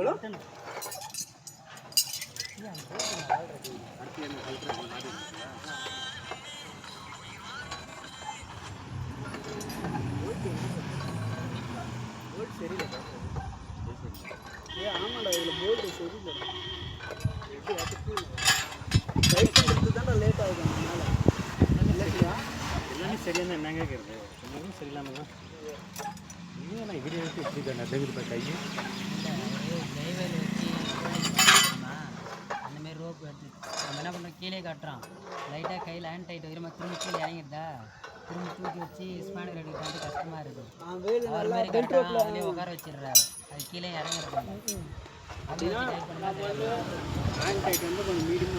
எவ்வளோ சரியில்லை ஆமாடா இதில் போல்டு சரியில்லை தான் லேட் ஆகுது அதனால இல்லையா எல்லாமே சரியாக தான் என்னங்க கேட்குறது எல்லாமே சரியில்லாமல் தான் இல்லையா வீடியோ எடுத்து எப்படி டெலிவரி பண்ண கையை கைவேல் வச்சு அந்தமாரி ரோப் எடுத்து நம்ம என்ன பண்ணுறோம் கீழே காட்டுறோம் லைட்டாக கையில் ஹேண்ட் டைட் வைக்கிறோம் திரும்பி கீழே இறங்கிடுதா திரும்பி தூக்கி வச்சு ஸ்பானர் எடுக்கிறது கஷ்டமாக இருக்குது அது மாதிரி கரெக்டாக அதுலேயே உட்கார வச்சிடுறாரு அது கீழே இறங்குறது அப்படியே வச்சு டைட் பண்ணலாம் ஹேண்ட் டைட் வந்து கொஞ்சம் மீடியம்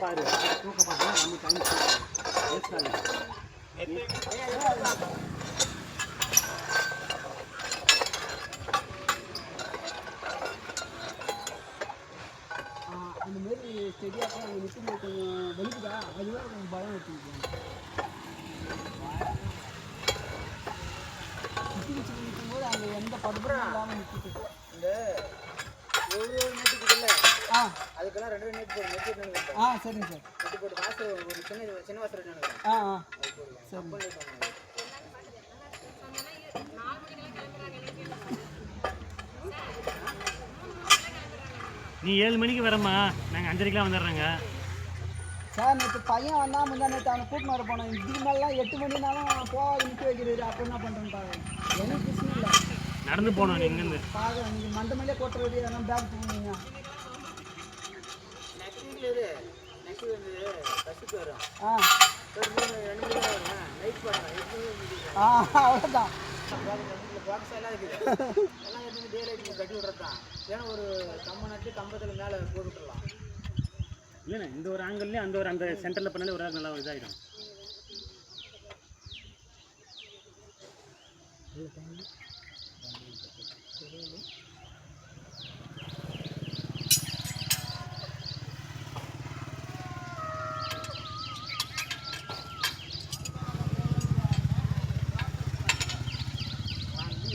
பாரு தூக்க பார்த்தா நம்ம டைம் வேஸ்ட் ஆகுது அந்த மாதிரி ஸ்டெடியாக அங்கே நிற்கும்போது கொஞ்சம் வலிக்குதா அதுதான் கொஞ்சம் பயம் வச்சுருக்கேன் சுற்றி நிற்கும்போது அங்கே எந்த படுபடும் இல்லாமல் நிற்கிது இந்த ஒரு நெட்டுக்கு இல்லை அதுக்கெல்லாம் 2 நெட் போடு நெட் சரிங்க சார் நெட்டு போட்டு வாசல் ஒரு சின்ன வாசல் நினைக்கிறேன் சரி நீ 7 மணிக்கு வரமா நாங்கள் 5:30க்கெலாம் வந்துடுறோங்க சார் நேற்று பையன் வந்தால் முந்தா நேற்று அவனை கூட்டின்னு வர போனோம் இதுக்கு மேலாம் 8 மணினாலும் போக நிற்க வைக்கிறாரு அப்போ என்ன பண்ணுறேன்னு பாருங்க எனக்கு பிரச்சனை இல்லை நடந்து போகணும் இங்கேருந்து பார்க்குறேன் நீங்கள் மண்டை மேலே கொட்டுற வேண்டிய எதனா பேக் போனீங்க அவ்வளோதான் பாக்ஸ் எல்லாம் இருக்குது எல்லாம் எடுத்து டே லைட் கட்டி விட்றது தான் ஏன்னா ஒரு கம்பம் நட்டு கம்பத்தில் மேலே போட்டுடலாம் இல்லைண்ணா இந்த ஒரு ஆங்கிள்லேயும் அந்த ஒரு அந்த சென்டரில் பண்ணாலே ஒரு நல்லா இதாகிடும்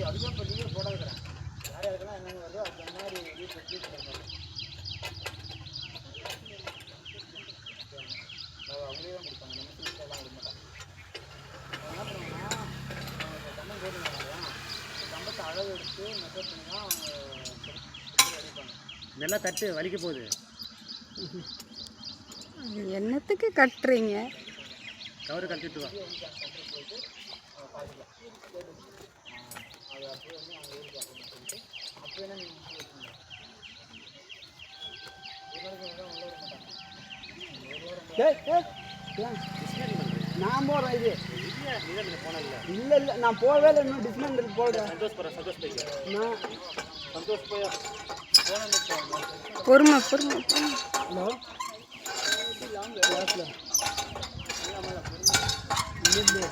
அதுதான் இப்போ லீவே போட வைக்கிறேன் யார் யாருக்கெல்லாம் என்னென்ன வருதோ அதுக்கு மாதிரி வீட்டில் அவங்களே தான் கொடுப்பாங்க நம்ம சீட்டெல்லாம் விட மாட்டாங்க என்ன பண்ணுவாங்கன்னா கம்பம் போட்டுருக்காங்க கம்பத்தை அளவு எடுத்து மெஷர் பண்ணி தான் அவங்க அடிப்பாங்க நல்லா தட்டு வலிக்க போகுது என்னத்துக்கு கட்டுறீங்க கவரு கட்டிட்டு வா போயிட்டு பாதிக்கலாம் அது அப்படியே வந்து அவங்க ஊருக்கு அப்படின்னு சொல்லிட்டு அப்போ என்ன நீங்கள் நான் போகிறேன் இது இல்லை இல்லை நான் போகவே இல்லை இன்னும் டிஸ்மெண்ட் போகிறேன் நான் சந்தோஷ் போய் பொறுமை ஹலோ கிளாஸில் இல்லை